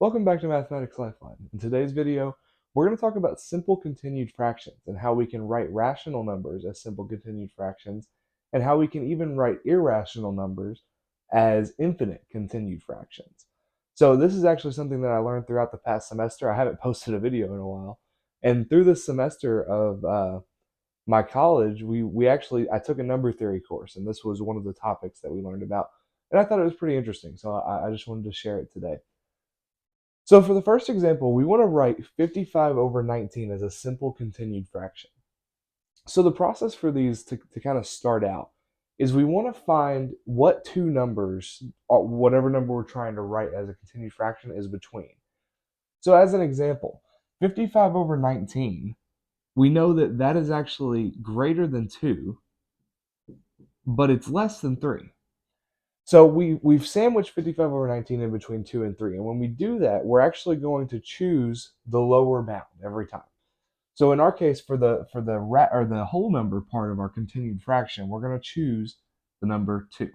Welcome back to Mathematics Lifeline. In today's video, we're going to talk about simple continued fractions and how we can write rational numbers as simple continued fractions and how we can even write irrational numbers as infinite continued fractions. So this is actually something that I learned throughout the past semester. I haven't posted a video in a while. And through this semester of my college, I took a number theory course, and this was one of the topics that we learned about. And I thought it was pretty interesting, so I just wanted to share it today. So for the first example, we want to write 55 over 19 as a simple continued fraction. So the process for these to kind of start out is we want to find what two numbers, or whatever number we're trying to write as a continued fraction, is between. So as an example, 55 over 19, we know that that is actually greater than 2, but it's less than 3. So we've sandwiched 55 over 19 in between 2 and 3. And when we do that, we're actually going to choose the lower bound every time. So in our case, for the whole number part of our continued fraction, we're going to choose the number 2.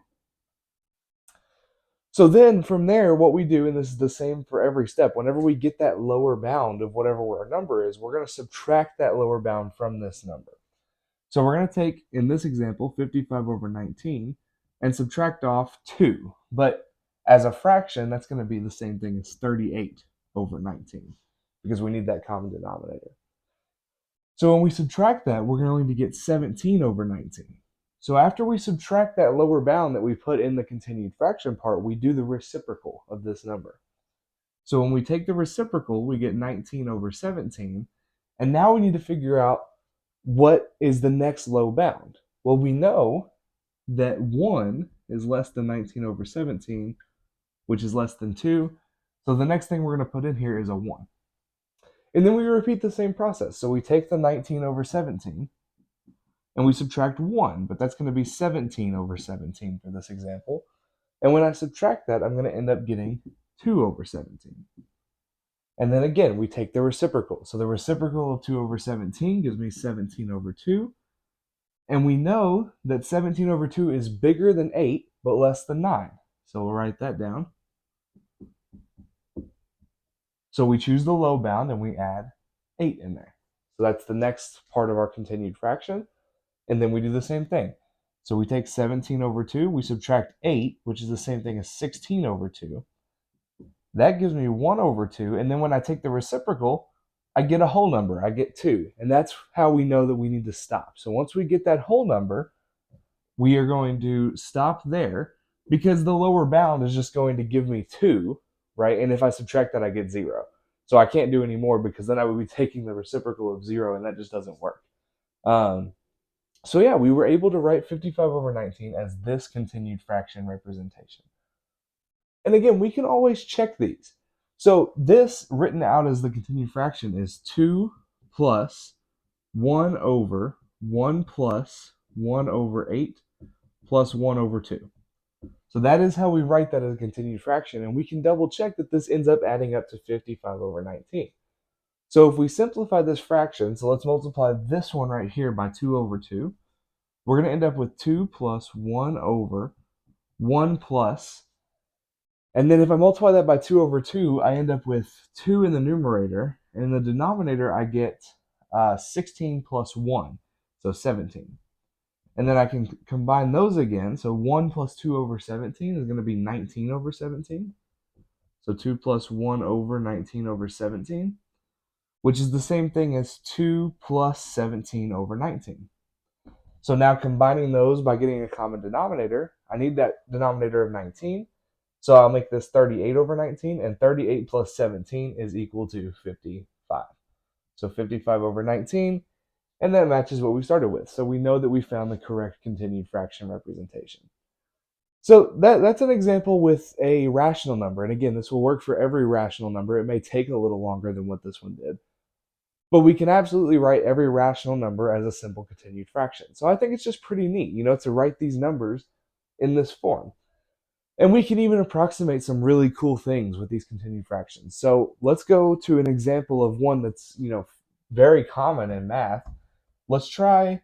So then from there, what we do, and this is the same for every step, whenever we get that lower bound of whatever our number is, we're going to subtract that lower bound from this number. So we're going to take, in this example, 55 over 19, and subtract off 2. But as a fraction, that's going to be the same thing as 38 over 19, because we need that common denominator. So when we subtract that, we're going to get 17 over 19. So after we subtract that lower bound that we put in the continued fraction part, we do the reciprocal of this number. So when we take the reciprocal, we get 19 over 17. And now we need to figure out what is the next low bound. Well, we know that 1 is less than 19 over 17, which is less than 2. So the next thing we're going to put in here is a 1. And then we repeat the same process. So we take the 19 over 17, and we subtract 1, but that's going to be 17 over 17 for this example. And when I subtract that, I'm going to end up getting 2 over 17. And then again, we take the reciprocal. So the reciprocal of 2 over 17 gives me 17 over 2. And we know that 17 over 2 is bigger than 8, but less than 9. So we'll write that down. So we choose the low bound and we add 8 in there. So that's the next part of our continued fraction. And then we do the same thing. So we take 17 over 2, we subtract 8, which is the same thing as 16 over 2. That gives me 1 over 2. And then when I take the reciprocal, I get a whole number. I get 2. And that's how we know that we need to stop. So once we get that whole number, we are going to stop there because the lower bound is just going to give me 2, right? And if I subtract that, I get 0. So I can't do any more because then I would be taking the reciprocal of 0, and that just doesn't work. So yeah, we were able to write 55 over 19 as this continued fraction representation. And again, we can always check these. So this written out as the continued fraction is 2 plus 1 over 1 plus 1 over 8 plus 1 over 2. So that is how we write that as a continued fraction, and we can double check that this ends up adding up to 55 over 19. So if we simplify this fraction, so let's multiply this one right here by 2 over 2, we're going to end up with 2 plus 1 over 1 plus, and then if I multiply that by 2 over 2, I end up with 2 in the numerator, and in the denominator I get 16 plus 1, so 17. And then I can combine those again, so 1 plus 2 over 17 is going to be 19 over 17. So 2 plus 1 over 19 over 17, which is the same thing as 2 plus 17 over 19. So now combining those by getting a common denominator, I need that denominator of 19. So I'll make this 38 over 19, and 38 plus 17 is equal to 55. So 55 over 19, and that matches what we started with. So we know that we found the correct continued fraction representation. So that's an example with a rational number. And again, this will work for every rational number. It may take a little longer than what this one did. But we can absolutely write every rational number as a simple continued fraction. So I think it's just pretty neat, to write these numbers in this form. And we can even approximate some really cool things with these continued fractions. So let's go to an example of one that's, very common in math. Let's try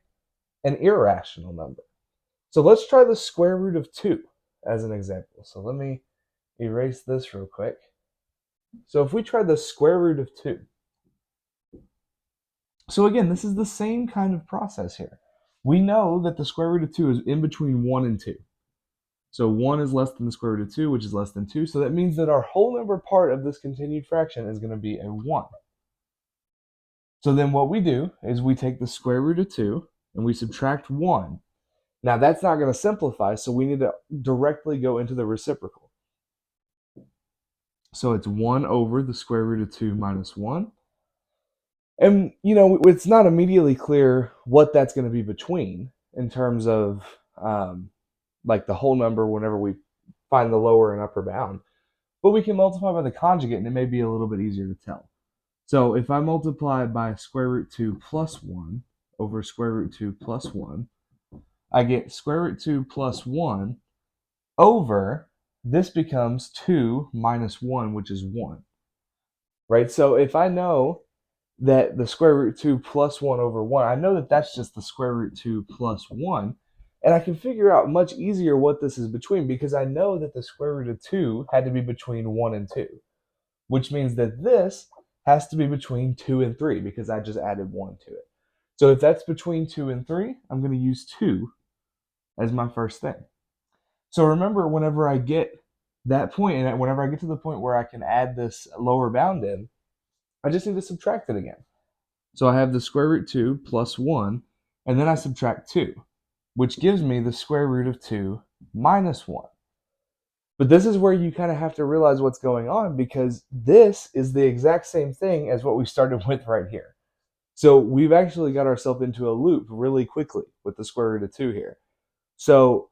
an irrational number. So let's try the square root of 2 as an example. So let me erase this real quick. So if we try the square root of 2, so again, this is the same kind of process here. We know that the square root of 2 is in between 1 and 2. So 1 is less than the square root of 2, which is less than 2. So that means that our whole number part of this continued fraction is going to be a 1. So then what we do is we take the square root of 2 and we subtract 1. Now that's not going to simplify, so we need to directly go into the reciprocal. So it's 1 over the square root of 2 minus 1. And, it's not immediately clear what that's going to be between in terms of like the whole number whenever we find the lower and upper bound. But we can multiply by the conjugate, and it may be a little bit easier to tell. So if I multiply by square root 2 plus 1 over square root 2 plus 1, I get square root 2 plus 1 over, this becomes 2 minus 1, which is 1. Right? So if I know that the square root 2 plus 1 over 1, I know that that's just the square root 2 plus 1. And I can figure out much easier what this is between because I know that the square root of 2 had to be between 1 and 2, which means that this has to be between 2 and 3 because I just added 1 to it. So if that's between 2 and 3, I'm going to use 2 as my first thing. So remember, whenever I get that point, and whenever I get to the point where I can add this lower bound in, I just need to subtract it again. So I have the square root 2 plus 1, and then I subtract 2, which gives me the square root of 2 minus 1. But this is where you kind of have to realize what's going on because this is the exact same thing as what we started with right here. So we've actually got ourselves into a loop really quickly with the square root of 2 here. So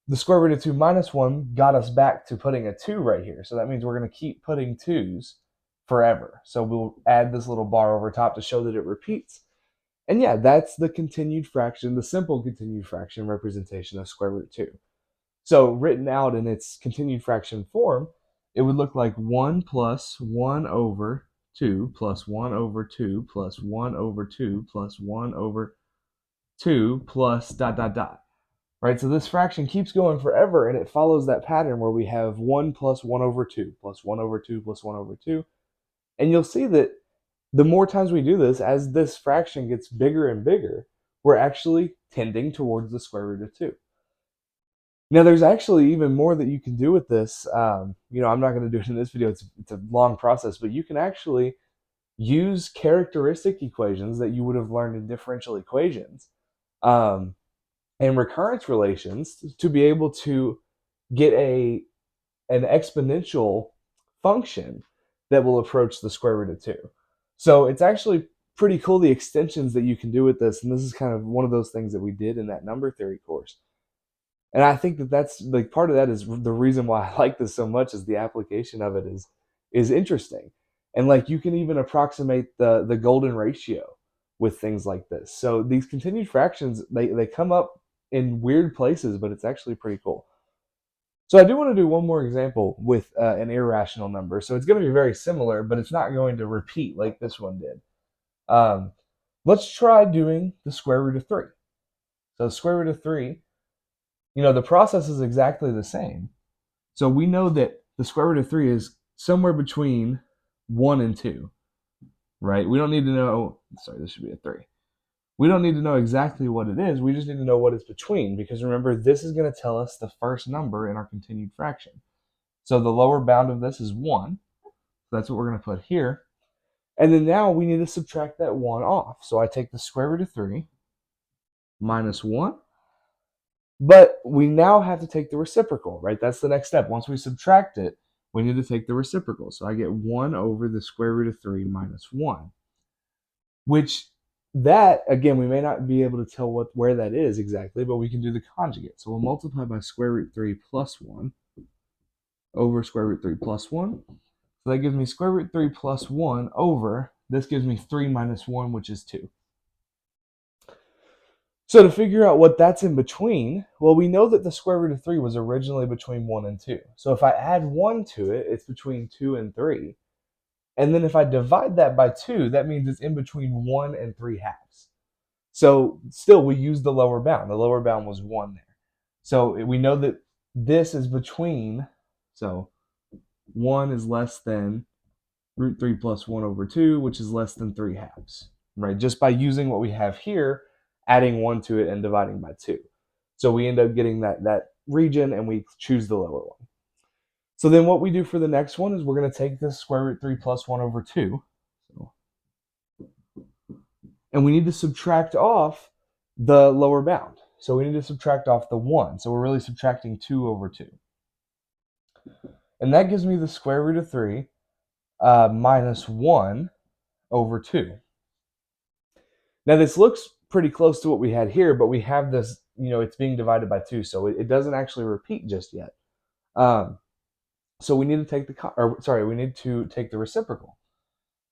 the square root of 2 minus 1 got us back to putting a 2 right here. So that means we're going to keep putting 2's forever. So we'll add this little bar over top to show that it repeats. And yeah, that's the continued fraction, the simple continued fraction representation of square root 2. So written out in its continued fraction form, it would look like 1 plus 1 over 2 plus 1 over 2 plus 1 over 2 plus 1 over 2 plus dot dot dot. Right? So this fraction keeps going forever, and it follows that pattern where we have 1 plus 1 over 2 plus 1 over 2 plus 1 over 2. And you'll see that the more times we do this, as this fraction gets bigger and bigger, we're actually tending towards the square root of 2. Now, there's actually even more that you can do with this. I'm not going to do it in this video. It's a long process, but you can actually use characteristic equations that you would have learned in differential equations and recurrence relations to be able to get an exponential function that will approach the square root of 2. So it's actually pretty cool, the extensions that you can do with this. And this is kind of one of those things that we did in that number theory course. And I think that that's like part of that is the reason why I like this so much is the application of it is interesting. And like you can even approximate the golden ratio with things like this. So these continued fractions, they come up in weird places, but it's actually pretty cool. So I do want to do one more example with an irrational number. So it's going to be very similar, but it's not going to repeat like this one did. Let's try doing the square root of 3. So the square root of 3, the process is exactly the same. So we know that the square root of 3 is somewhere between 1 and 2, right? We don't need to know, sorry, this should be a 3. We don't need to know exactly what it is. We just need to know what it's between because remember, this is going to tell us the first number in our continued fraction. So the lower bound of this is 1. So that's what we're going to put here. And then now we need to subtract that 1 off. So I take the square root of 3 minus 1. But we now have to take the reciprocal, right? That's the next step. Once we subtract it, we need to take the reciprocal. So I get 1 over the square root of 3 minus 1, which that, again, we may not be able to tell where that is exactly, but we can do the conjugate. So we'll multiply by square root 3 plus 1 over square root 3 plus 1. So that gives me square root 3 plus 1 over, this gives me 3 minus 1, which is 2. So to figure out what that's in between, well, we know that the square root of 3 was originally between 1 and 2. So if I add 1 to it, it's between 2 and 3. And then if I divide that by 2, that means it's in between 1 and 3 halves. So still, we use the lower bound. The lower bound was 1 there. So we know that this is between, so 1 is less than root 3 plus 1 over 2, which is less than 3 halves, right? Just by using what we have here, adding 1 to it and dividing by 2. So we end up getting that region, and we choose the lower one. So then what we do for the next one is we're going to take this square root 3 plus 1 over 2. And we need to subtract off the lower bound. So we need to subtract off the 1. So we're really subtracting 2 over 2. And that gives me the square root of 3 minus 1 over 2. Now this looks pretty close to what we had here, but we have this, it's being divided by 2, so it doesn't actually repeat just yet. So we need to take the reciprocal.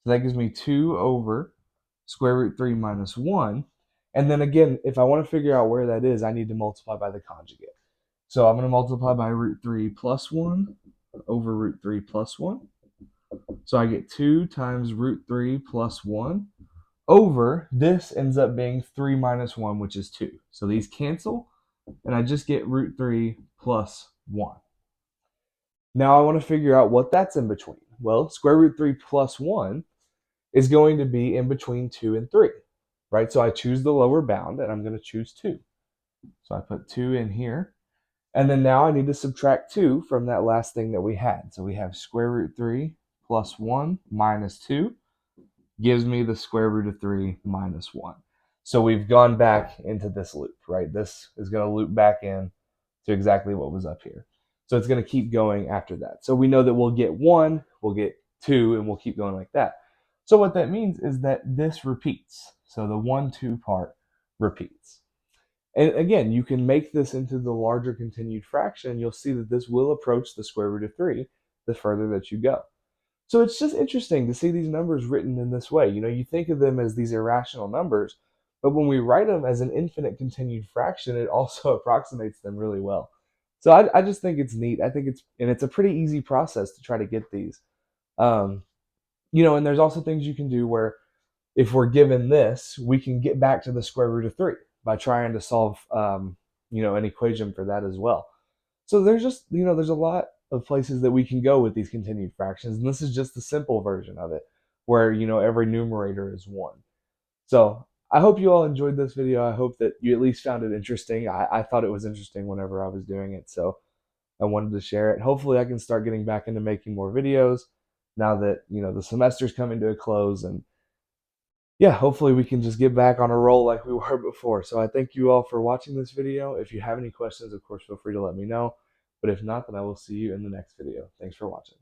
So that gives me 2 over square root 3 minus 1. And then again, if I want to figure out where that is, I need to multiply by the conjugate. So I'm going to multiply by root 3 plus 1 over root 3 plus 1. So I get 2 times root 3 plus 1 over, this ends up being 3 minus 1, which is 2. So these cancel, and I just get root 3 plus 1. Now I want to figure out what that's in between. Well, square root 3 plus 1 is going to be in between 2 and 3, right? So I choose the lower bound, and I'm going to choose 2. So I put 2 in here. And then now I need to subtract 2 from that last thing that we had. So we have square root 3 plus 1 minus 2 gives me the square root of 3 minus 1. So we've gone back into this loop, right? This is going to loop back in to exactly what was up here. So it's going to keep going after that. So we know that we'll get 1, we'll get 2, and we'll keep going like that. So what that means is that this repeats. So the 1, 2 part repeats. And again, you can make this into the larger continued fraction. You'll see that this will approach the square root of 3 the further that you go. So it's just interesting to see these numbers written in this way. You think of them as these irrational numbers, but when we write them as an infinite continued fraction, it also approximates them really well. So I just think it's neat. I think it's a pretty easy process to try to get these. And there's also things you can do where if we're given this, we can get back to the square root of 3 by trying to solve, an equation for that as well. So there's just, there's a lot of places that we can go with these continued fractions, and this is just the simple version of it, where, every numerator is 1. So I hope you all enjoyed this video. I hope that you at least found it interesting. I thought it was interesting whenever I was doing it, so I wanted to share it. Hopefully I can start getting back into making more videos now that, the semester's coming to a close, and yeah, hopefully we can just get back on a roll like we were before. So I thank you all for watching this video. If you have any questions, of course, feel free to let me know. But if not, then I will see you in the next video. Thanks for watching.